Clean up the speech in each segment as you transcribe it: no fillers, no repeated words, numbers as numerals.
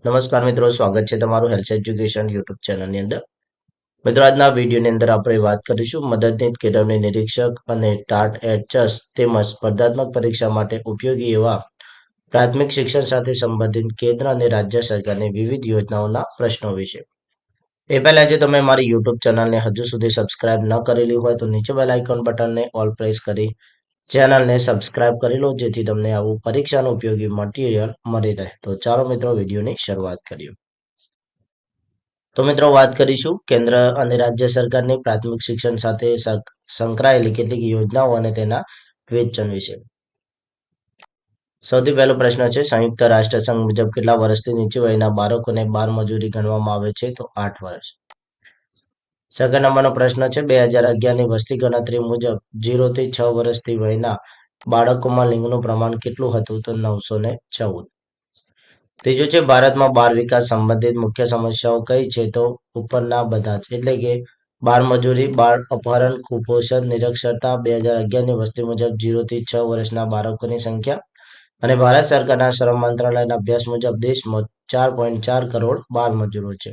નમસ્કાર મિત્રો, સ્વાગત છે તમારું હેલ્થ એજ્યુકેશન યુટ્યુબ ચેનલની અંદર. મિત્રો, આજના વિડીયોની અંદર આપણે વાત કરીશું મદદનીશ, કેળવણી નિરીક્ષક અને ટાટ એચએસ તેમજ સ્પર્ધાત્મક પરીક્ષા માટે ઉપયોગી એવા પ્રાથમિક શિક્ષણ સાથે સંબંધિત કેન્દ્ર અને રાજ્ય સરકારની વિવિધ યોજનાઓના પ્રશ્નો વિશે. એ પહેલા જો તમે મારી યુટ્યુબ ચેનલને હજુ સુધી સબસ્ક્રાઇબ ન કરેલી હોય તો નીચે બેલ આઇકોન બટનને ઓલ પ્રેસ કરી ચેનલને સબસ્ક્રાઇબ કરી લો, જેથી તમને આવું પરીક્ષાનું ઉપયોગી મટીરિયલ મળી રહે. તો ચાલો મિત્રો, વિડીયોની શરૂઆત કરીએ. તો મિત્રો, વાત કરીશું કેન્દ્ર અને રાજ્ય સરકારની પ્રાથમિક શિક્ષણ સાથે સંકળાયેલી કેટલીક યોજનાઓ અને તેના વેચાણ વિશે. સૌથી પહેલો પ્રશ્ન છે, સંયુક્ત રાષ્ટ્ર સંઘ મુજબ કેટલા વર્ષથી નીચે વયના બાળકોને બાળ મજૂરી ગણવામાં આવે છે? તો 8 વર્ષ. સેકન્ડ નંબરનો પ્રશ્ન છે, 2011ની વસ્તી ગણતરી મુજબ 0 થી 6 વર્ષથી વયના બાળકોમાં લિંગનું પ્રમાણ કેટલું હતું? તો 914. ત્રીજું છે, ભારતમાં બાળ વિકાસ સંબંધિત મુખ્ય સમસ્યાઓ કઈ છે? તો ઉપરના બધા જ, એટલે કે બાળ મજૂરી, બાળ અપહરણ, કુપોષણ, નિરક્ષરતા. 2011ની વસ્તી મુજબ 0 થી 6 વર્ષના બાળકોની સંખ્યા અને ભારત સરકારના શ્રમ મંત્રાલયના અભ્યાસ મુજબ દેશમાં 4.4 કરોડ બાળ મજૂરો છે.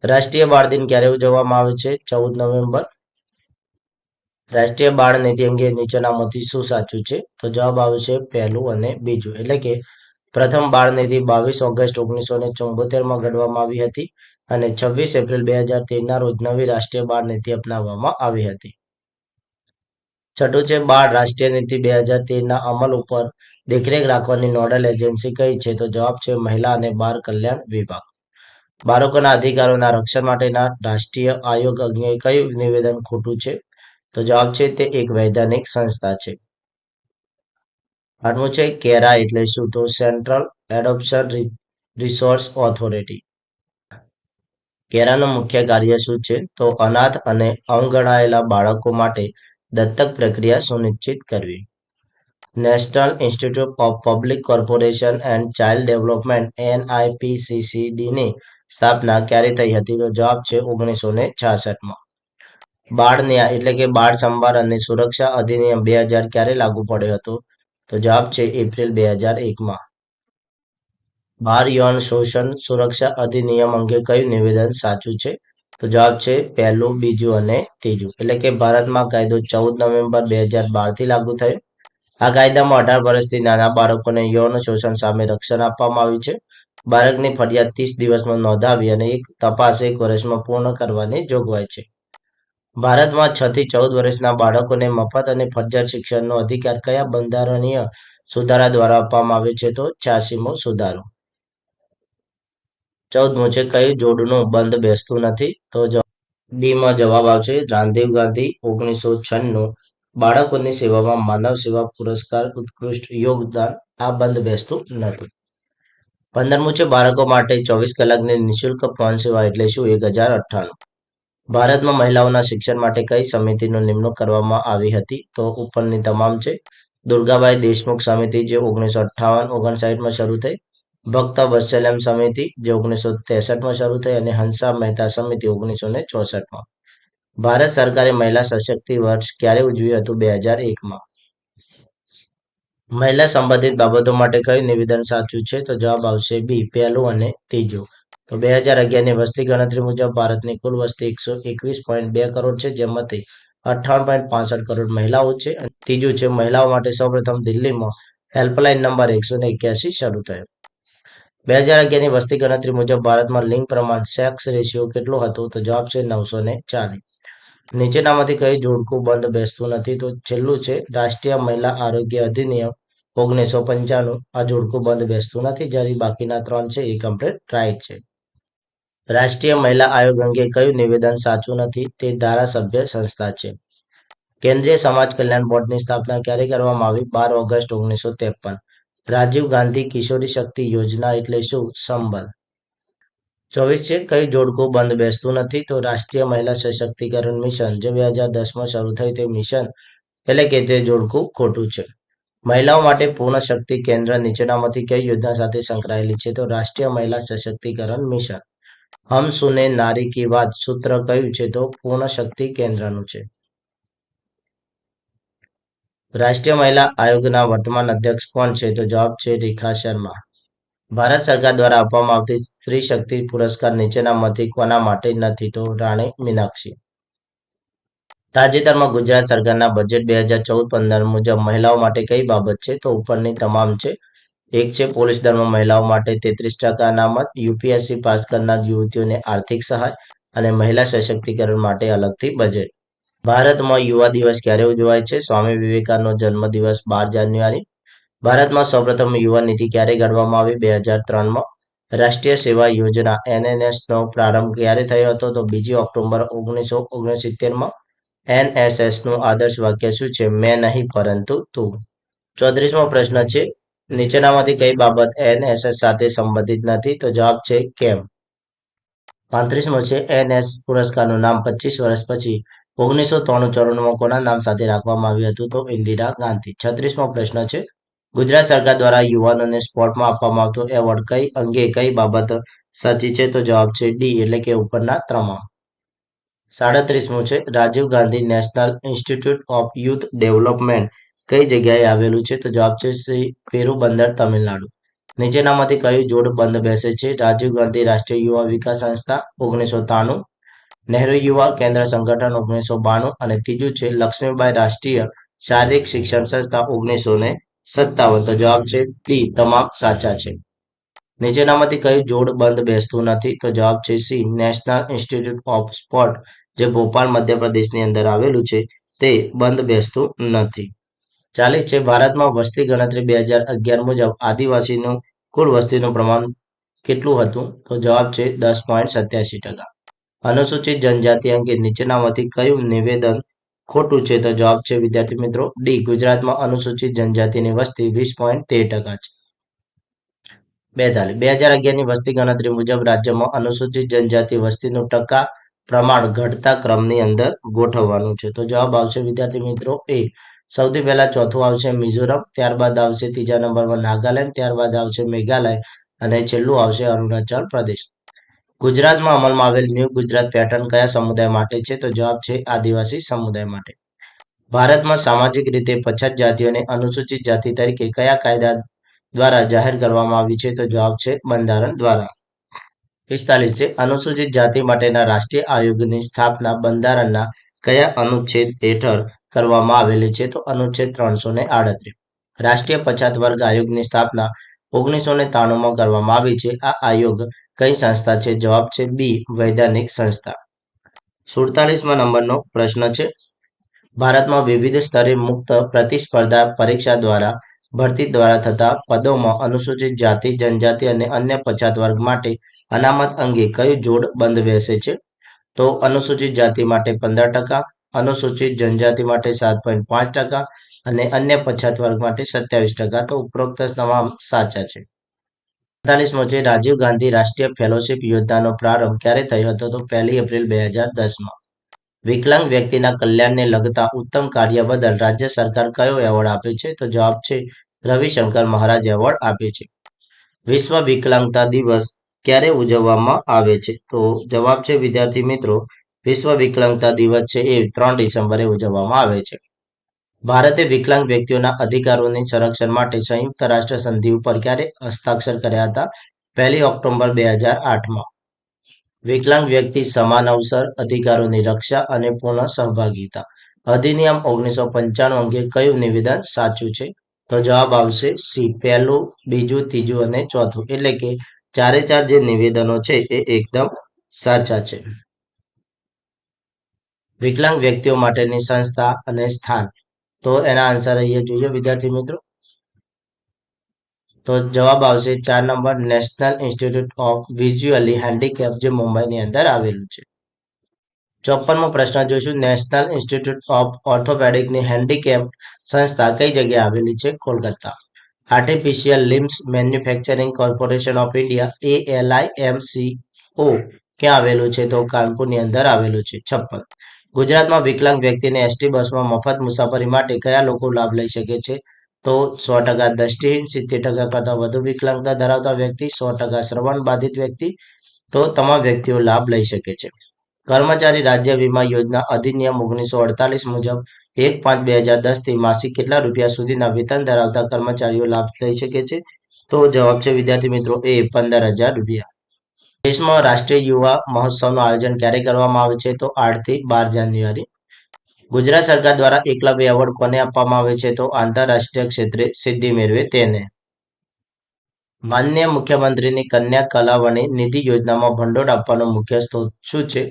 રાષ્ટ્રીય બાળ દિન ક્યારે ઉજવવામાં આવે છે? 14 નવેમ્બર. રાષ્ટ્રીય બાળ નીતિ અંગે નીચેનામાંથી શું સાચું છે? તો જવાબ આવશે પહેલું અને બીજું, એટલે કે પ્રથમ બાળ નીતિ 22 ઓગસ્ટ 1974માં ઘડવામાં આવી હતી અને 26 એપ્રિલ 2013ના રોજ નવી રાષ્ટ્રીય બાળ નીતિ અપનાવવામાં આવી હતી. છઠ્ઠું છે, બાળ રાષ્ટ્રીય નીતિ 2013ના અમલ ઉપર દેખરેખ રાખવાની નોડલ એજન્સી કઈ છે? તો જવાબ છે મહિલા અને બાળ કલ્યાણ વિભાગ. બાળકોના અધિકારોના રક્ષણ માટેના રાષ્ટ્રીય આયોગ અંગે કયું નિવેદન ખોટું છે? તો જવાબ છે તે એક વૈધાનિક સંસ્થા છે. આઠમું છે, કેરા એટલે શું? તો સેન્ટ્રલ એડોપ્શન રિસોર્સ ઓથોરિટી. કેરાનું મુખ્ય કાર્ય શું છે? તો અનાથ અને અવગણાયેલા બાળકો માટે દત્તક પ્રક્રિયા સુનિશ્ચિત કરવી. National institute of public corporation and child development NIPCCDની સ્થાપના ક્યારે થઈ હતી? તો જવાબ છે 1966માં. બાળ ન્યાય એટલે કે બાળ સંભાળ અને સુરક્ષા અધિનિયમ 2000 ક્યારે લાગુ પડ્યો હતો? તો જવાબ છે એપ્રિલ 2001માં. બાળ યૌન શોષણ સુરક્ષા અધિનિયમ અંગે કયું નિવેદન સાચું છે? તો જવાબ છે પહેલું, બીજું અને ત્રીજું, એટલે કે ભારતમાં કાયદો 14 નવેમ્બર 2012થી લાગુ થયો. આ કાયદામાં 18 વર્ષથી નાના બાળકોને યૌન શોષણ સામે રક્ષણ આપવામાં આવ્યું છે. બાળકની ફરિયાદ 30 દિવસમાં નોંધાવી અને એક તપાસ 1 વર્ષમાં પૂર્ણ કરવાની જોગવાઈ છે. ભારતમાં 6 થી 14 વર્ષના બાળકોને મફત અને ફરજિયાત શિક્ષણનો અધિકાર કયા બંધારણીય સુધારા દ્વારા આપવામાં આવ્યો છે? તો 86મો સુધારો. 14મું છે, કયું જોડનું બંધ બેસતું નથી? તો ડીમાં જવાબ આવશે રામદેવ ગાંધી. 1996 બાળકોની સેવામાં માનવ સેવા પુરસ્કાર ઉત્કૃષ્ટ યોગદાન. આ બંધ બેસતું નથી. 15મું છે, બાળકો માટે 24 કલાકની નિઃશુલ્ક ફોન સેવા એટલે શું? 1098. ભારતમાં મહિલાઓના શિક્ષણ માટે કઈ સમિતિની નિમણૂક કરવામાં આવી હતી? તો ઉપરની તમામ છે. દુર્ગાબાઈ દેશમુખ સમિતિ, જે 1958-59માં શરૂ થઈ. ભક્ત વત્સલ્યમ સમિતિ, જે 1963માં શરૂ થઈ, અને હંસા મહેતા સમિતિ 1964માં. ભારત સરકારે મહિલા સશક્તિ વર્ષ ક્યારે ઉજવ્યું હતું? 2001માં. મહિલા સંબંધિત બાબતો માટે કયું નિવેદન સાચું છે? તો જવાબ આવશે બી, પહેલું અને ત્રીજું. તો 2011ની વસ્તી ગણતરી મુજબ ભારતની કુલ વસ્તી 121.2 કરોડ છે, જેમાંથી 58.65 કરોડ મહિલાઓ છે. ત્રીજું છે, મહિલાઓ માટે સૌપ્રથમ દિલ્હીમાં હેલ્પલાઇન નંબર 181 શરૂ થયો. 2011ની વસ્તી ગણતરી મુજબ ભારતમાં લિંગ પ્રમાણ સેક્સ રેશિયો કેટલો હતો? તો જવાબ છે 940. નીચેનામાંથી કઈ જોડકું બંધ બેસતું નથી? તો છેલ્લું છે, રાષ્ટ્રીય મહિલા આરોગ્ય અધિનિયમ 1995. આ જોડકું બંધ બેસતું નથી, જ્યારે બાકીના 3 છે એ કમ્પ્લીટ રાઈટ છે. રાષ્ટ્રીય મહિલા આયોગ અંગે કયું નિવેદન સાચું નથી? તે ધારાસભ્ય સંસ્થા છે. કેન્દ્રીય સમાજ કલ્યાણ બોર્ડની સ્થાપના ક્યારે કરવામાં આવી? 12 ઓગસ્ટ 1953. રાજીવ ગાંધી કિશોરી શક્તિ યોજના એટલે શું? સંબલ. 24 છે, કઈ જોડકું બંધ બેસતું નથી? તો રાષ્ટ્રીય મહિલા સશક્તિકરણ મિશન, જે 2010માં શરૂ થયું તે મિશન, એટલે કે તે જોડકું ખોટું છે. મહિલાઓ માટે પૂર્ણ શક્તિ કેન્દ્ર નીચેનામાંથી કઈ યોજના સાથે સંકળાયેલી છે? તો રાષ્ટ્રીય મહિલા સશક્તિકરણ મિશન. હમ સુને નારી કી વાત સૂત્ર કયું છે? તો પૂર્ણ શક્તિ કેન્દ્રનું છે. રાષ્ટ્રીય મહિલા આયોગના વર્તમાન અધ્યક્ષ કોણ છે? તો જવાબ છે રેખા શર્મા. ભારત સરકાર દ્વારા આપવામાં આવતી સ્ત્રી શક્તિ પુરસ્કાર નીચેનામાંથી કોના માટે નથી? તો રાણી મીનાક્ષી. તાજેતરમાં ગુજરાત સરકારના બજેટ 2014-15 મુજબ મહિલાઓ માટે કઈ બાબત છે? તો ઉપરની તમામ છે. એક છે પોલીસ દળમાં મહિલાઓ માટે 33% અનામત, યુપીએસસી પાસ કરનાર યુવતીઓને આર્થિક સહાય અને મહિલા સશક્તિકરણ માટે અલગથી બજેટ. ભારતમાં યુવા દિવસ ક્યારે ઉજવાય છે? સ્વામી વિવેકાનંદનો જન્મદિવસ 12 જાન્યુઆરી. ભારતમાં સૌપ્રથમ યુવા નીતિ ક્યારે ઘડવામાં આવી? 2003માં. રાષ્ટ્રીય સેવા યોજના એનએનએસનો પ્રારંભ ક્યારે થયો હતો? તો 2 ઓક્ટોબર 1969માં. એનએસએસનું આદર્શ વાક્ય શું છે? મેં નહીં પરંતુ તું. 34મો પ્રશ્ન છે. નીચેનામાંથી કઈ બાબત એનએસએસ સાથે સંબંધિત નથી? તો જવાબ છે કેમ. 35મો છે. એનએસ પુરસ્કારનું નામ 25 વર્ષ પછી 1993-94માં કોના નામ સાથે રાખવામાં આવ્યું હતું? તો ઇન્દિરા ગાંધી. 36મો પ્રશ્ન છે. ગુજરાત સરકાર દ્વારા યુવાનોને સ્પોર્ટમાં આપવામાં આવતો એવોર્ડ કઈ અંગે કઈ બાબત સાચી છે? તો જવાબ છે ડી એટલે કે ઉપરના તમામ. 37મો છે. Rajiv Gandhi national institute of youth development કઈ જગ્યાએ આવેલું છે? તો જવાબ છે સી પેરુબંદર, તમિલનાડુ. નીચેનામાંથી કયું જોડ બંધ બેસે છે? રાજીવ ગાંધી રાષ્ટ્રીય યુવા વિકાસ સંસ્થા 1993, નહેરુ યુવા કેન્દ્ર સંગઠન 1992 અને ત્રીજું છે લક્ષ્મીબાઈ રાષ્ટ્રીય શારીરિક શિક્ષણ સંસ્થા 1957. તો જવાબ છે ડી તમામ સાચા છે. નીચેનામાંથી કયું જોડ બંધ બેસતું નથી? તો જવાબ છે C national institute of sport જે ભોપાલ મધ્યપ્રદેશની અંદર આવેલું છે તે બંધ બેસતું નથી. 40 છે. ભારતમાં વસ્તી ગણતરી 2011 મુજબ આદિવાસીનું કુલ વસ્તીનું પ્રમાણ કેટલું હતું? તો જવાબ છે 10.87%. અનુસૂચિત જનજાતિ અંગે નીચેનામાંથી કયું નિવેદન ખોટું છે? તો જવાબ છે વિદ્યાર્થી મિત્રો ડી. ગુજરાતમાં અનુસૂચિત જનજાતિની વસ્તી 20.13% છે. 42. 2011ની વસ્તી ગણતરી મુજબ રાજ્યમાં અનુસૂચિત જનજાતિ વસ્તીનું ટકા પ્રમાણ ઘટતા ક્રમની અંદર ગોઠવવાનું છે. તો જવાબ આવશે વિદ્યાર્થી મિત્રો એ. સૌથી પહેલા ચોથું આવશે મિઝોરમ, ત્યારબાદ આવશે ત્રીજા નંબરમાં નાગાલેન્ડ, ત્યારબાદ આવશે મેઘાલય અને છેલ્લું આવશે અરુણાચલ પ્રદેશ. ગુજરાતમાં અમલમાં આવેલ ન્યૂ ગુજરાત પેટર્ન કયા સમુદાય માટે છે? તો જવાબ છે આદિવાસી સમુદાય માટે. ભારતમાં સામાજિક રીતે પછાત જાતિઓને અનુસૂચિત જાતિ તરીકે કયા કાયદા દ્વારા જાહેર કરવામાં આવી છે? તો જવાબ છે બંધારણ દ્વારા. 45 છે. અનુસૂચિત જાતિ માટેના રાષ્ટ્રીય આયોગની સ્થાપના બંધારણના કયા અનુચ્છેદ હેઠળ કરવામાં આવેલી છે? તો અનુચ્છેદ 338. રાષ્ટ્રીય પછાત વર્ગ આયોગની સ્થાપના 1993માં કરવામાં આવી છે. આ આયોગ કઈ સંસ્થા છે? જવાબ છે બી વૈધાનિક સંસ્થા. 47મા નંબરનો પ્રશ્ન છે. ભારતમાં વિવિધ સ્તરે મુક્ત પ્રતિસ્પર્ધા પરીક્ષા દ્વારા ભરતી દ્વારા થતા પદોમાં અનુસૂચિત જાતિ, જનજાતિ અને અન્ય પછાત વર્ગ માટે અનામત અંગે કયું જોડ બંધ બેસે છે? તો અનુસૂચિત જાતિ માટે 15%, અનુસૂચિત જનજાતિ માટે 7.5% અને અન્ય પછાત વર્ગ માટે 27%. તો ઉપરોક્ત તમામ સાચા છે. 48મો છે. રાજીવ ગાંધી રાષ્ટ્રીય ફેલોશિપ યોજનાનો પ્રારંભ ક્યારે થયો હતો? તો 1 એપ્રિલ 2010માં. વિકલાંગ વ્યક્તિના કલ્યાણને લગતા ઉત્તમ કાર્ય બદલ રાજ્ય સરકાર કયો એવોર્ડ આપે છે? તો જવાબ છે રવિશંકર મહારાજ એવોર્ડ આપે છે. વિશ્વ વિકલાંગતા દિવસ ક્યારે ઉજવવામાં આવે છે? તો જવાબ છે વિદ્યાર્થી મિત્રો વિશ્વ વિકલાંગતા દિવસ છે એ 3 ડિસેમ્બરે ઉજવવામાં આવે છે. ભારતે વિકલાંગ વ્યક્તિઓના અધિકારોની સંરક્ષણ માટે સંયુક્ત રાષ્ટ્ર સંધિ ઉપર ક્યારે હસ્તાક્ષર કર્યા હતા? 1 ઓક્ટોબર 2008માં. વિકલાંગ વ્યક્તિ સમાન અવસર, અધિકારોની રક્ષા અને પૂર્ણ સહભાગિતા અધિનિયમ 1995 અંગે કયું નિવેદન સાચું છે? તો જવાબ આવશે સી પહેલું, બીજું, ત્રીજું અને ચોથું. એટલે કે 4 જે નિવેદનો છે એ એકદમ સાચા છે. વિકલાંગ વ્યક્તિઓ માટેની સંસ્થા અને સ્થાન તો એના આન્સર અહીંયા જોઈએ વિદ્યાર્થી મિત્રો. તો જવાબ આવશે 4 number national institute of visually handicap જે મુંબઈની અંદર આવેલું છે. 54મો પ્રશ્ન જોઈશું. નેશનલ ઇન્સ્ટિટ્યૂટ ઓફ ઓર્થોપેડિકની હેન્ડીકેપ સંસ્થા કઈ જગ્યાએ આવેલી છે? Kolkata. Artificial limbs manufacturing corporation of India ALIMCO ક્યાં આવેલું છે? તો કાનપુરની અંદર આવેલું છે. 56. ગુજરાતમાં વિકલાંગ વ્યક્તિને એસટી બસમાં મફત મુસાફરી માટે કયા લોકો લાભ લઈ શકે છે? તો 100% દ્રષ્ટિહીન, 70% કરતાં વધુ વિકલાંગતા ધરાવતા વ્યક્તિ, 100% શ્રવણ બાધિત વ્યક્તિ. તો તમામ વ્યક્તિઓ લાભ લઈ શકે છે. કર્મચારી રાજ્ય વીમા યોજના અધિનિયમ 1948 મુજબ 1/5/2010 થી માસિક કેટલા રૂપિયા સુધીના વેતન ધરાવતા કર્મચારીઓ લાભ લઈ શકે છે? તો જવાબ છે વિદ્યાર્થી મિત્રો એ 15,000 રૂપિયા. દેશમાં રાષ્ટ્રીય યુવા મહોત્સવનું આયોજન ક્યારે કરવામાં આવે છે? તો 8 થી 12 જાન્યુઆરી. ગુજરાત સરકાર દ્વારા એકલવ્ય એવોર્ડ કોને આપવામાં આવે છે? તો આંતરરાષ્ટ્રીય ક્ષેત્રે સિદ્ધિ મેળવે તેને. માનનીય મુખ્યમંત્રીની કન્યા કલાવણી નિધિ યોજનામાં ભંડોળ આપવાનો મુખ્ય સ્ત્રોત શું છે?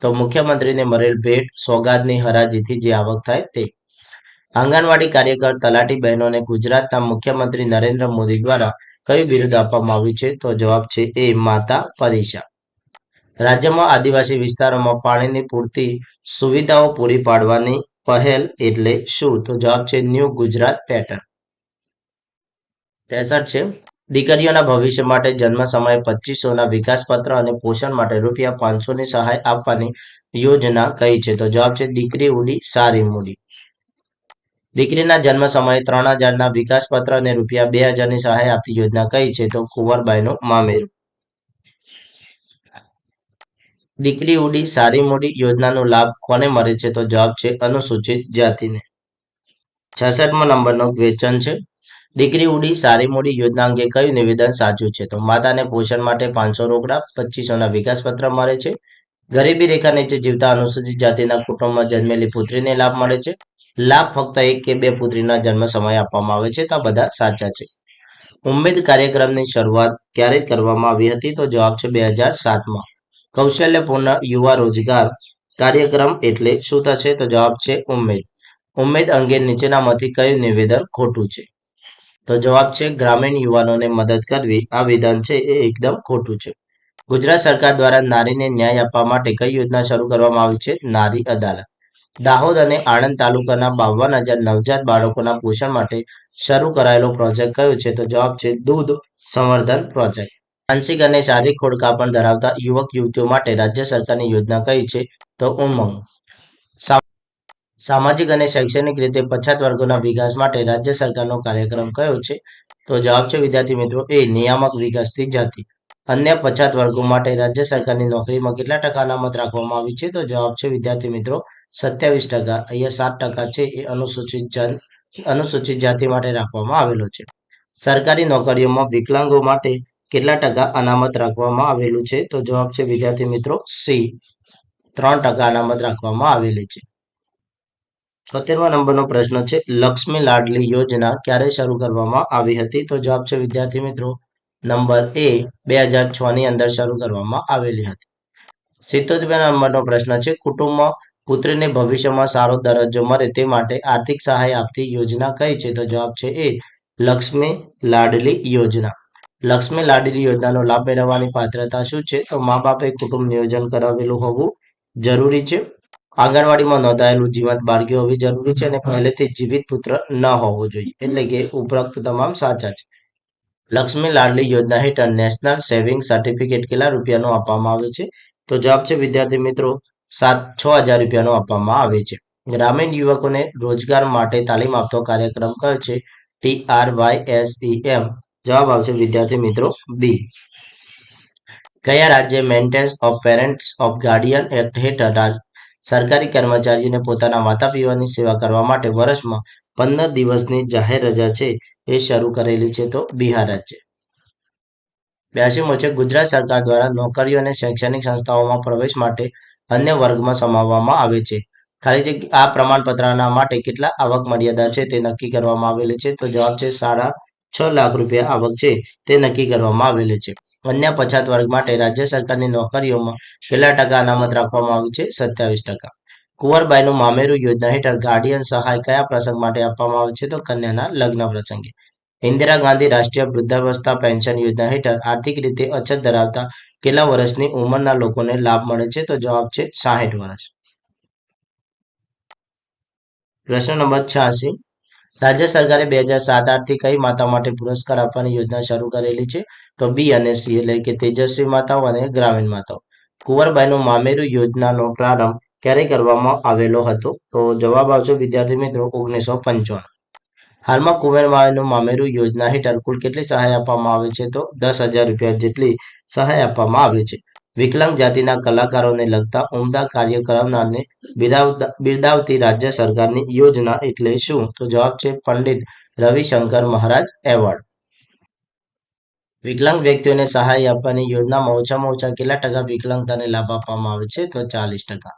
તો મુખ્યમંત્રીને મળેલ ભેટ સોગાદની હરાજીથી જે આવક થાય તે. આંગણવાડી કાર્યકર તલાટી બહેનોને ગુજરાતના મુખ્યમંત્રી નરેન્દ્ર મોદી દ્વારા કયું બિરુદ આપવામાં આવ્યું છે? તો જવાબ છે એ માતા પરિષા. રાજ્યમાં આદિવાસી વિસ્તારોમાં પાણીની પૂરતી સુવિધાઓ પૂરી પાડવાની પહેલ એટલે શું? તો જવાબ છે ન્યૂ ગુજરાત પેટર્ન. 63 છે. દીકરીઓના ભવિષ્ય માટે જન્મ સમયે 2500ના વિકાસપત્ર અને પોષણ માટે ₹500ની સહાય આપવાની યોજના કઈ છે? તો જવાબ છે દીકરી ઉડી સારી મૂડી. દીકરીના જન્મ સમયે 3000ના વિકાસપત્ર અને ₹2000ની સહાય આપતી યોજના કઈ છે? તો કુંવરબાઈનું મામેરું. દીકરી ઉડી સારી મૂડી યોજનાનો લાભ કોને મળે છે? તો જવાબ છે અનુસૂચિત જાતિને. 66મો નંબરનો ક્વેશ્ચન છે. દીકરી ઉડી સારી મૂડી યોજના અંગે કયું નિવેદન સાચું છે? તો માતાને પોષણ માટે 500 રોકડા, 2500ના વિકાસપત્ર મળે છે. ગરીબી રેખા નીચે જીવતા અનુસૂચિત જાતિના કુટુંબમાં જન્મેલી પુત્રીને લાભ મળે છે. લાભ ફક્ત 1 કે 2 પુત્રીના જન્મ સમયે આપવામાં આવે છે. તો આ બધા સાચા છે. ઉમ્મીદ કાર્યક્રમની શરૂઆત ક્યારે કરવામાં આવી હતી? તો જવાબ છે 2007માં. કૌશલ્યપૂર્ણ યુવા રોજગાર કાર્યક્રમ એટલે શું થશે? તો જવાબ છે ઉમ્મીદ. ઉમ્મીદ અંગે નીચેનામાંથી કયું નિવેદન ખોટું છે? તો જવાબ છે ગ્રામીણ યુવાનોને મદદ કરવી. આ વિધાન છે એ એકદમ ખોટું છે. ગુજરાત સરકાર દ્વારા નારીને ન્યાય આપવા માટે કઈ યોજના શરૂ કરવામાં આવી છે? નારી અદાલત. દાહોદ અને આણંદ તાલુકાના 52,000 નવજાત બાળકોના પોષણ માટે શરૂ કરાયેલો પ્રોજેક્ટ કયો છે? તો જવાબ છે દૂધ સંવર્ધન પ્રોજેક્ટ. માનસિક અને શારીરિક ખોડખાપણ ધરાવતા યુવક યુવતીઓ માટે રાજ્ય સરકારની યોજના કઈ છે? તો ઉમંગ. સામાજિક અને શૈક્ષણિક રીતે પછાત વર્ગોના વિકાસ માટે રાજ્ય સરકારનો કાર્યક્રમ કયો છે? તો જવાબ છે વિદ્યાર્થી મિત્રો એ નિયામક વિકસતી જાતિ. અન્ય પછાત વર્ગો માટે રાજ્ય સરકારની નોકરીમાં કેટલા ટકા અનામત રાખવામાં આવી છે? તો જવાબ છે વિદ્યાર્થી મિત્રો 27%. અહીંયા 7% છે એ અનુસૂચિત જાતિ માટે રાખવામાં આવેલો છે. સરકારી નોકરીઓમાં વિકલાંગો માટે કેટલા ટકા અનામત રાખવામાં આવેલું છે? તો જવાબ છે વિદ્યાર્થી મિત્રો સી 3% અનામત રાખવામાં આવેલી છે. 76મા નંબરનો પ્રશ્ન છે. લક્ષ્મી લાડલી યોજના ક્યારે શરૂ કરવામાં આવી હતી? તો જવાબ છે વિદ્યાર્થી મિત્રો નંબર એ 2006ની અંદર શરૂ કરવામાં આવેલી હતી. 77મા નંબરનો પ્રશ્ન છે. કુટુંબમાં પુત્રીને ભવિષ્યમાં સારો દરજ્જો મળે તે માટે આર્થિક સહાય આપતી યોજના કઈ છે? તો જવાબ છે એ લક્ષ્મી લાડલી યોજના. લક્ષ્મી લાડલી યોજનાનો લાભ મેળવવાની પાત્રતા શું છે? તો મા બાપે કુટુંબ નિયોજન કરાવેલું હોવું જરૂરી છે. આંગણવાડીમાં નોંધાયેલું જીવંત બાળકી હોવી જરૂરી છે અને પહેલેથી જીવિત પુત્ર ન હોવો જોઈએ. એટલે કે ઉપરોક્ત તમામ સાચા છે. લક્ષ્મી લાડલી યોજના હેઠળ નેશનલ સેવિંગ સર્ટિફિકેટ કેટલા રૂપિયાનું આપવામાં આવે છે? તો જવાબ છે વિદ્યાર્થી મિત્રો 6,000 રૂપિયાનું આપવામાં આવે છે. ગ્રામીણ યુવકોને રોજગાર માટે તાલીમ આપતો કાર્યક્રમ કયો છે? TRYSEM. જવાબ આવશે વિદ્યાર્થી મિત્રો બી. કયા રાજ્ય maintenance of parents of Guardian act હેઠળ સરકારી કર્મચારીઓને પોતાના માતા પિતાની સેવા કરવા માટે વર્ષમાં 15 દિવસની જાહેર રજા છે એ શરૂ કરેલી છે? તો બિહાર રાજ્ય. 82મો છે. ગુજરાત સરકાર દ્વારા નોકરીઓ અને શૈક્ષણિક સંસ્થાઓમાં પ્રવેશ માટે અન્ય વર્ગમાં સમાવવામાં આવે છે. ખાલી જગ્યા આ પ્રમાણપત્રના માટે કેટલા આવક મર્યાદા છે તે નક્કી કરવામાં આવેલી છે? તો જવાબ છે 6.5 લાખ રૂપિયા આવક છે તે નક્કી કરવામાં આવેલી છે. અન્ય પછાત વર્ગ માટે રાજ્ય સરકારની નોકરીઓમાં કેટલા ટકા અનામત રાખવામાં આવી છે? 27%. કુંવરબાઈનું મામેરું યોજના હેઠળ ગાર્ડિયન સહાય કયા પ્રસંગ માટે આપવામાં આવે છે? તો કન્યાના લગ્ન પ્રસંગે. ઇન્દિરા ગાંધી રાષ્ટ્રીય વૃદ્ધાવસ્થા પેન્શન યોજના હેઠળ આર્થિક રીતે અછત ધરાવતા કેટલા વર્ષની ઉંમરના લોકોને લાભ મળે છે? તો જવાબ છે 60 વર્ષ. પ્રશ્ન નંબર 86. રાજ્ય સરકારે 2007-8 થી કઈ માતા માટે પુરસ્કાર આપવાની યોજના શરૂ કરેલી છે? તો બી અને સી એટલે કે તેજસ્વી માતાઓ અને ગ્રામીણ માતાઓ. કુંવરબાઈનું મામેરું યોજનાનો પ્રારંભ ક્યારે કરવામાં આવેલો હતો? તો જવાબ આવશે વિદ્યાર્થી મિત્રો 1955. હાલમાં કુંવરબાઈનું મામેરું યોજના હેઠળ કુલ કેટલી સહાય આપવામાં આવે છે? તો 10,000 રૂપિયા જેટલી સહાય આપવામાં આવે છે. વિકલાંગ જાતિના કલાકારોને લગતા ઉમદા કાર્ય કરનારને બિરદાવતી રાજ્ય સરકારની યોજના એટલે શું? તો જવાબ છે પંડિત રવિશંકર મહારાજ એવોર્ડ. વિકલાંગ વ્યક્તિઓને સહાય આપવાની યોજનામાં ઓછામાં ઓછા કેટલા ટકા વિકલાંગતાને લાભ આપવામાં આવે છે? તો 40%.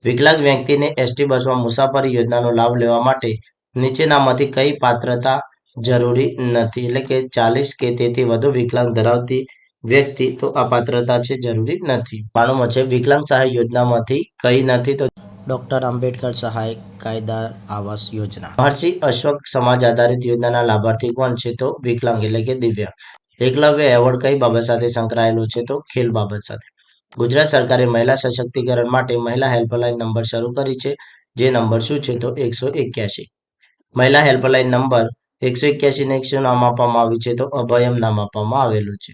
વિકલાંગ વ્યક્તિને એસટી બસમાં મુસાફરી યોજનાનો લાભ લેવા માટે નીચેનામાંથી કઈ પાત્રતા જરૂરી નથી? એટલે કે 40 કે તેથી વધુ વિકલાંગ ધરાવતી વ્યક્તિ તો આ પાત્રતા છે જરૂરી નથી. 92 છે વિકલાંગ સહાય યોજનામાંથી કઈ નથી? તો ડોક્ટર આંબેડકર સહાય કાયદા આવાસ યોજના. મહર્ષિ અશોક સમાજ આધારિત યોજનાના લાભાર્થી કોણ છે? તો વિકલાંગ એટલે કે દિવ્યાંગ. એકલવ્ય એવોર્ડ કઈ બાબત સાથે સંકળાયેલો છે? તો ખેલ બાબત સાથે. ગુજરાત સરકારે મહિલા સશક્તિકરણ માટે મહિલા હેલ્પલાઇન નંબર શરૂ કરી છે. જે નંબર શું છે? તો 181. મહિલા હેલ્પલાઇન નંબર 181 ને શું નામ આપવામાં આવ્યું છે? તો અભયમ નામ આપવામાં આવેલું છે.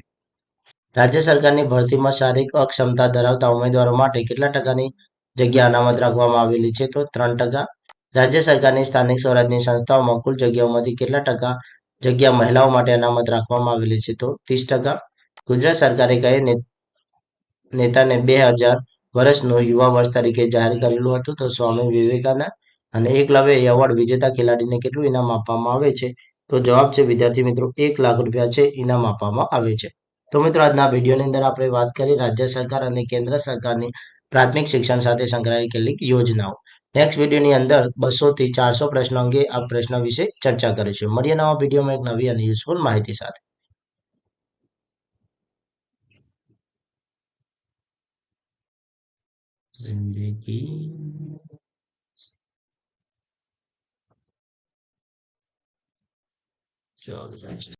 રાજ્ય સરકારની ભરતીમાં શારીરિક અક્ષમતા ધરાવતા ઉમેદવારો માટે કેટલા ટકાની જગ્યા અનામત રાખવામાં આવેલી છે? તો 3%. રાજ્ય સરકારની સ્થાનિક સ્વરાજ્યની સંસ્થાઓમાં કુલ જગ્યાઓમાંથી કેટલા ટકા જગ્યા મહિલાઓ માટે અનામત રાખવામાં આવેલી છે? તો 30%. ગુજરાત સરકારે કયા નેતાને 2000 વર્ષનું યુવા વર્ષ તરીકે જાહેર કરેલું હતું? તો સ્વામી વિવેકાનંદ. અને એકલવ્ય એવોર્ડ વિજેતા ખેલાડીને કેટલું ઇનામ આપવામાં આવે છે? તો જવાબ છે વિદ્યાર્થી મિત્રો 1,00,000 છે ઇનામ આપવામાં આવે છે. તો મિત્રો આજના વિડીયોની અંદર આપણે વાત કરી રાજ્ય સરકાર અને કેન્દ્ર સરકારની પ્રાથમિક શિક્ષણ સાથે સંકળાયેલી કેટલીક યોજનાઓ. નેક્સ્ટ વિડીયોની અંદર 200 થી 400 પ્રશ્નો અંગે આ પ્રશ્ન વિશે ચર્ચા કરીશું. મળીએ નવા વિડીયોમાં એક નવી અને યુઝફુલ માહિતી સાથે. જિંદગી ચાલો.